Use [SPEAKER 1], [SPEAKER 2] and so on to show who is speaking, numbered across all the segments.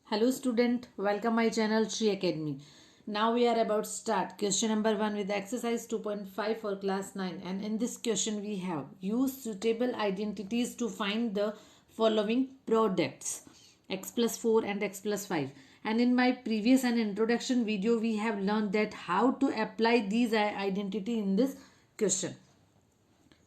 [SPEAKER 1] Hello student, welcome my channel Shri Academy. Now we are about to start question number 1 with exercise 2.5 for class 9, and in this question we have use suitable identities to find the following products x plus 4 and x plus 5. And in my previous and introduction video we have learned that how to apply these identity in this question.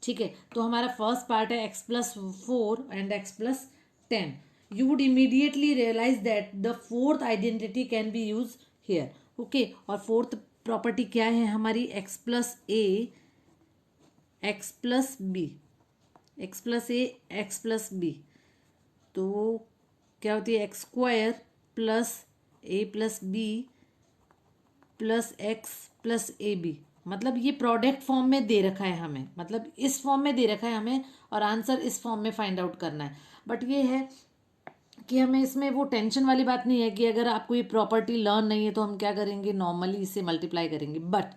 [SPEAKER 1] ठीक है, तो हमारा first part है x plus 4 and x plus 10. You would immediately realise that the fourth identity can be use here. Okay, और fourth property क्या है हमारी? X plus a x plus b, x plus a x plus b. तो क्या होती है? X square plus a plus b plus x plus a b. मतलब ये प्रोडक्ट फॉर्म में दे रखा है हमें, मतलब इस फॉर्म में दे रखा है हमें, और आंसर इस फॉर्म में फाइंड आउट करना है. बट ये है कि हमें इसमें वो टेंशन वाली बात नहीं है कि अगर आपको ये प्रॉपर्टी लर्न नहीं है तो हम क्या करेंगे, नॉर्मली इसे मल्टीप्लाई करेंगे. बट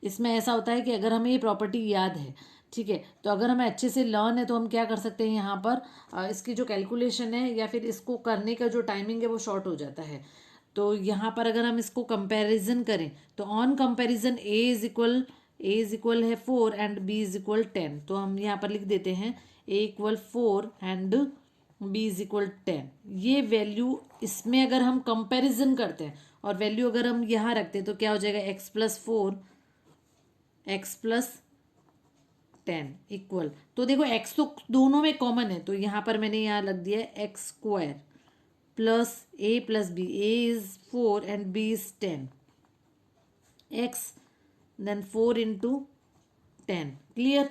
[SPEAKER 1] इसमें ऐसा होता है कि अगर हमें ये प्रॉपर्टी याद है, ठीक है, तो अगर हमें अच्छे से लर्न है तो हम क्या कर सकते हैं यहाँ पर, इसकी जो कैलकुलेशन है या फिर इसको करने का जो टाइमिंग है वो शॉर्ट हो जाता है. तो यहाँ पर अगर हम इसको कंपैरिजन करें तो on comparison a is equal है 4 एंड बी इज इक्वल 10. तो हम यहाँ पर लिख देते हैं a equal 4 and b is equal 10. ये वैल्यू इसमें अगर हम कंपैरिजन करते हैं और वैल्यू अगर हम यहाँ रखते हैं तो क्या हो जाएगा? X plus 4 x plus 10 equal, तो देखो एक्स तो दोनों में कॉमन है, तो यहाँ पर मैंने यहाँ लग दिया है x square plus a plus b. A is 4 and b is 10. X then 4 into 10, clear?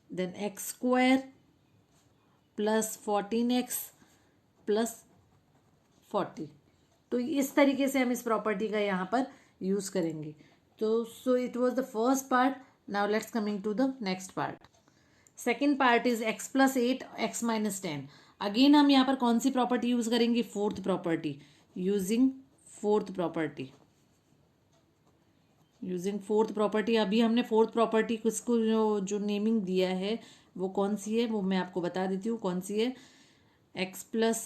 [SPEAKER 1] then x square plus 14x plus 40. तो इस तरीके से हम इस प्रॉपर्टी का यहाँ पर यूज करेंगे. तो so it was the first part. Now let's coming to the next part. Second part is x plus 8 x minus 10. Again हम यहाँ पर कौन सी प्रॉपर्टी यूज करेंगे? Fourth property. Using fourth property, using fourth property. अभी हमने fourth property किसको जो नेमिंग दिया है वो कौन सी है, वो मैं आपको बता देती हूँ कौन सी है. X plus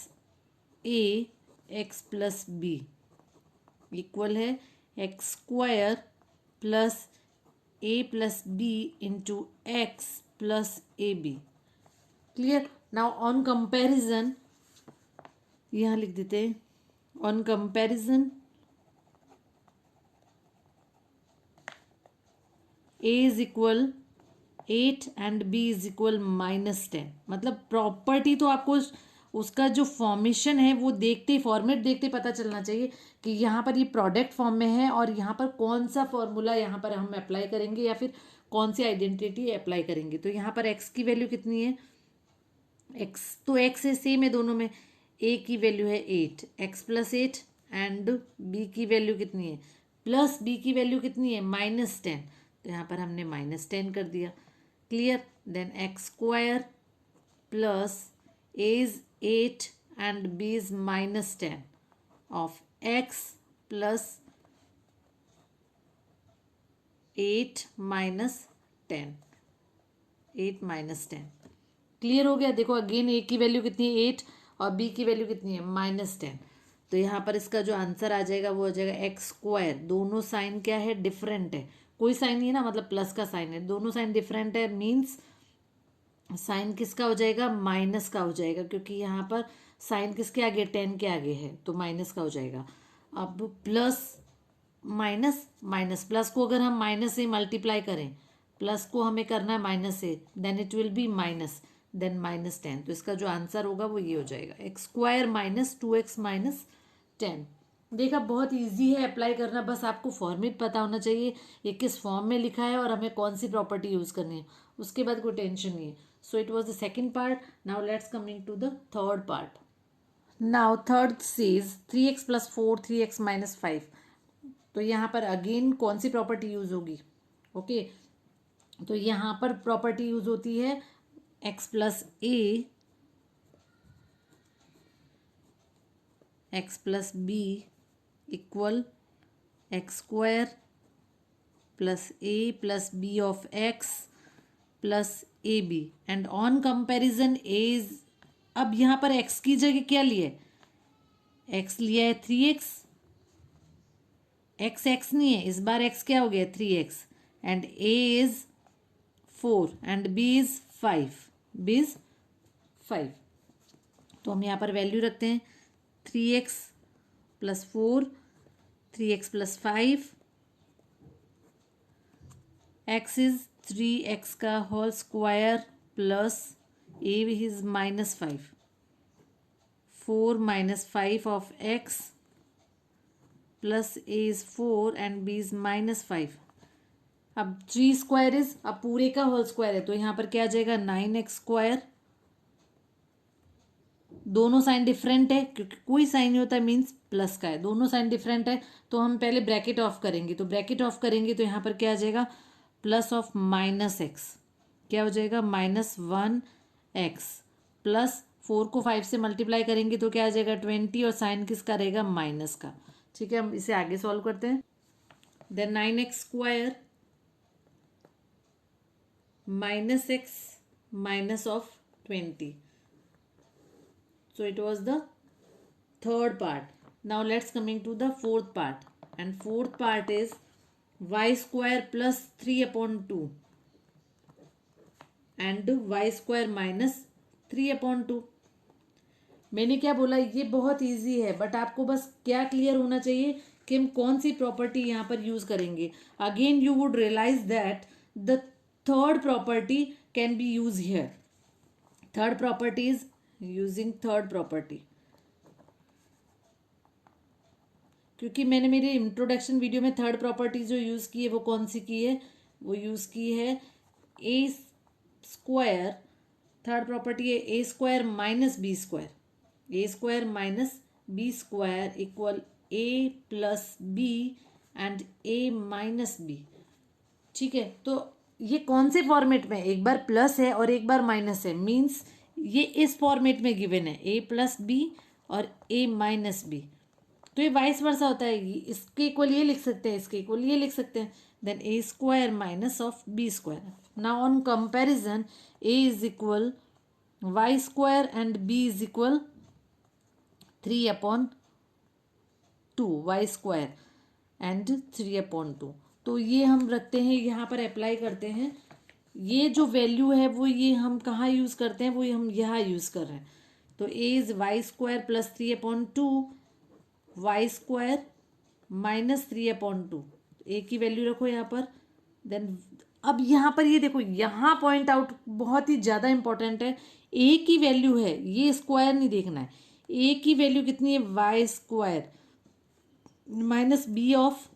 [SPEAKER 1] a x plus b equal है x square plus a plus b into x plus a b. Clear? Now on comparison यहाँ लिख देते हैं, on comparison a is equal 8 and b is equal -10. मतलब property तो आपको उसका जो फॉर्मेशन है वो देखते ही, फॉर्मेट देखते ही पता चलना चाहिए कि यहाँ पर ये प्रोडक्ट फॉर्म में है और यहाँ पर कौन सा फॉर्मूला यहाँ पर हम अप्लाई करेंगे या फिर कौन सी आइडेंटिटी अप्लाई करेंगे. तो यहाँ पर एक्स की वैल्यू कितनी है? एक्स तो एक्स है, सेम है दोनों में. ए की वैल्यू है 8, एक्स प्लस 8, एंड बी की वैल्यू कितनी है? प्लस बी की वैल्यू कितनी है? -10. तो यहाँ पर हमने -10 कर दिया. Clear? Then x square plus a is 8 and b is -10 of x plus 8 minus 10, 8 minus 10. Clear हो गया? देखो अगेन ए की वैल्यू कितनी है? 8 और बी की वैल्यू कितनी है? -10. तो यहाँ पर इसका जो आंसर आ जाएगा वो आ जाएगा एक्स स्क्वायर. दोनों साइन क्या है? डिफरेंट है. कोई साइन नहीं है ना, मतलब प्लस का साइन है. दोनों साइन डिफरेंट है मीन्स साइन किसका हो जाएगा? माइनस का हो जाएगा, क्योंकि यहाँ पर साइन किसके आगे? 10 के आगे है, तो माइनस का हो जाएगा. अब प्लस माइनस माइनस प्लस को अगर हम माइनस से मल्टीप्लाई करें, प्लस को हमें करना है माइनस से, then it will be minus, then -10. तो इसका जो आंसर होगा वो ये हो जाएगा x square minus 2x minus 10. देखा, बहुत इजी है अप्लाई करना, बस आपको फॉर्मेट पता होना चाहिए ये किस फॉर्म में लिखा है और हमें कौन सी प्रॉपर्टी यूज़ करनी है. उसके बाद कोई टेंशन नहीं है. So it was the second part. Now let's coming to the third part. Now third says 3x plus 4 3x minus 5. तो यहाँ पर अगेन कौन सी प्रॉपर्टी यूज होगी? ओके, तो यहाँ पर प्रॉपर्टी यूज होती है x plus a x plus b equal x square plus a plus b of x plus a b. And on comparison a is, अब यहाँ पर एक्स की जगह क्या लिए? एक्स लिया है 3x, एक्स नहीं है इस बार, एक्स क्या हो गया 3x, and a is 4 and b is 5, तो हम यहाँ पर वैल्यू रखते हैं 3x plus 4, 3x plus 5, x is 3x का whole square plus a is -5, 4 - 5 of x plus a is 4 and b is -5। अब 3 स्क्वायर इज, अब पूरे का होल स्क्वायर है तो यहाँ पर क्या आ जाएगा 9x²। दोनों साइन डिफरेंट है क्योंकि कोई साइन नहीं होता मीन्स प्लस का है, दोनों साइन डिफरेंट है तो हम पहले ब्रैकेट ऑफ करेंगे, तो ब्रैकेट ऑफ करेंगे तो यहाँ पर क्या आ जाएगा प्लस ऑफ -x, क्या हो जाएगा -1x, प्लस 4 को 5 से मल्टीप्लाई करेंगे तो क्या आ जाएगा 20, और साइन किसका रहेगा माइनस का। ठीक है, हम इसे आगे सॉल्व करते हैं। Then 9x² -x minus of 20. So it was the third part. Now let's coming to the fourth part, and fourth part is y² plus 3/2 and y² minus 3/2. मैंने क्या बोला, ये बहुत इजी है बट आपको बस क्या क्लियर होना चाहिए कि हम कौन सी प्रॉपर्टी यहाँ पर यूज करेंगे। Again you would realize that the third property can be use here. Third property is using third property, क्योंकि मैंने मेरे इंट्रोडक्शन वीडियो में थर्ड प्रॉपर्टी जो यूज़ की है वो कौन सी की है, वो यूज़ की है a²। थर्ड प्रॉपर्टी है a² minus b², a² minus b² equal a plus b and a minus b. ठीक है, तो ये कौन से फॉर्मेट में, एक बार प्लस है और एक बार माइनस है, मीन्स ये इस फॉर्मेट में गिवन है a प्लस बी और a माइनस बी, तो ये वाइस वर्सा होता है। इसके इक्वल ये लिख सकते हैं, इसके इक्वल ये लिख सकते हैं, then a² minus of b²। Now on comparison a is equal y² and b is equal 3/2 y² and 3/2, तो ये हम रखते हैं यहाँ पर, अप्लाई करते हैं। ये जो वैल्यू है वो ये हम कहाँ यूज़ करते हैं, वो हम यहाँ यूज़ कर रहे हैं। तो a is y² plus 3/2 y² minus 3/2, ए की वैल्यू रखो यहाँ पर। देन अब यहाँ पर ये देखो, यहाँ पॉइंट आउट बहुत ही ज़्यादा इंपॉर्टेंट है, ए की वैल्यू है, ये स्क्वायर नहीं देखना है, ए की वैल्यू कितनी है y² minus b of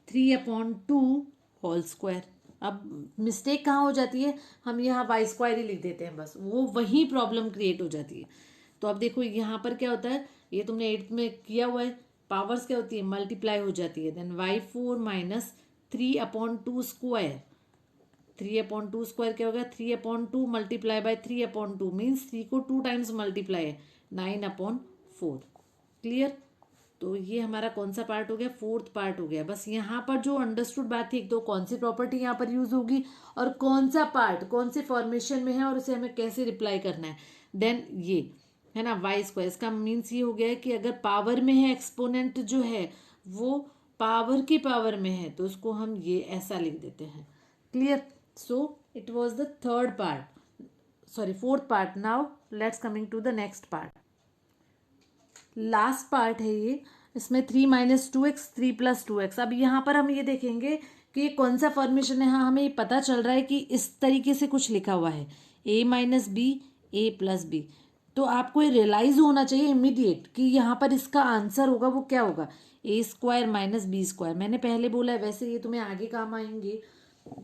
[SPEAKER 1] 3/2 whole square. अब मिस्टेक कहाँ हो जाती है, हम यहाँ y² ही लिख देते हैं, बस वो वही प्रॉब्लम क्रिएट हो जाती है। तो अब देखो यहाँ पर क्या होता है, ये तुमने 8th में किया हुआ है, पावर्स क्या होती है मल्टीप्लाई हो जाती है। Then y4 minus 3/2 square, 3/2 square क्या होगा 3/2 मल्टीप्लाई बाय 3/2 मीन्स 3 को 2 टाइम्स मल्टीप्लाई है 9/4। क्लियर, तो ये हमारा कौन सा पार्ट हो गया, फोर्थ पार्ट हो गया। बस यहाँ पर जो अंडरस्टूड बात थी, एक तो कौन सी प्रॉपर्टी यहाँ पर यूज होगी और कौन सा पार्ट कौन से फॉर्मेशन में है और उसे हमें कैसे रिप्लाई करना है। देन ये है ना y², इसका मीन्स ये हो गया है कि अगर पावर में है, एक्सपोनेंट जो है वो पावर की पावर में है, तो उसको हम ये ऐसा लिख देते हैं। Clear, so it was the third part, sorry fourth part. Now let's coming to the next part, last part है ये। इसमें 3 - 2x 3 + 2x। अब यहाँ पर हम ये देखेंगे कि कौन सा फॉर्मेशन है। हाँ, हमें ये पता चल रहा है कि इस तरीके से कुछ लिखा हुआ है a - b a + b, तो आपको ये रियलाइज होना चाहिए इमीडिएट कि यहाँ पर इसका आंसर होगा वो क्या होगा, a² माइनस b²। मैंने पहले बोला है, वैसे ये तुम्हें आगे काम आएंगे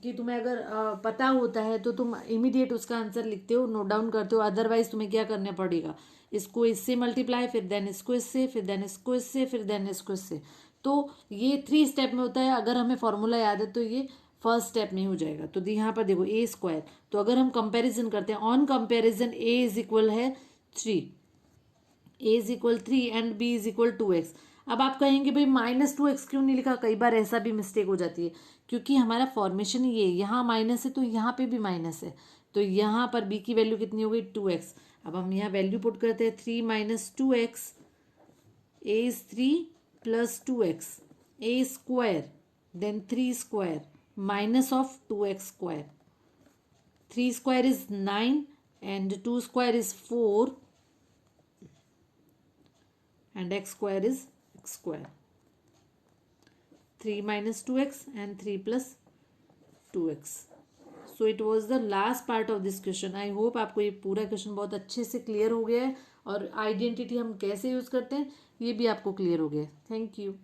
[SPEAKER 1] कि तुम्हें अगर पता होता है तो तुम इमीडिएट उसका आंसर लिखते हो, नोट डाउन करते हो, अदरवाइज तुम्हें क्या करना पड़ेगा, इसको इससे मल्टीप्लाई, फिर देन इसको इससे, फिर देन इसको इससे, फिर देन इसको इससे। तो ये 3 स्टेप में होता है। अगर हमें फॉर्मूला याद है तो ये फर्स्ट स्टेप में हो जाएगा। तो यहाँ पर देखो a², तो अगर हम कंपैरिजन करते हैं, on comparison a is equal है 3, a is equal 3 and b is equal 2x। अब आप कहेंगे भाई -2x क्यों नहीं लिखा, कई बार ऐसा भी मिस्टेक हो जाती है, क्योंकि हमारा फॉर्मेशन ये यहाँ माइनस है तो यहाँ पे भी माइनस है, तो यहाँ पर b की वैल्यू कितनी हो गई 2x। अब हम यहाँ वैल्यू पुट करते हैं 3 - 2x a is 3 plus 2x, a square, then 3 square minus of 2x square. 3 square is 9 and 2 square is 4 and x square is x square. 3 minus 2x and 3 plus 2x. So it was the last part of this question. I hope आपको ये पूरा question बहुत अच्छे से clear हो गया है और आइडेंटिटी हम कैसे यूज़ करते हैं ये भी आपको क्लियर हो गया है. Thank you.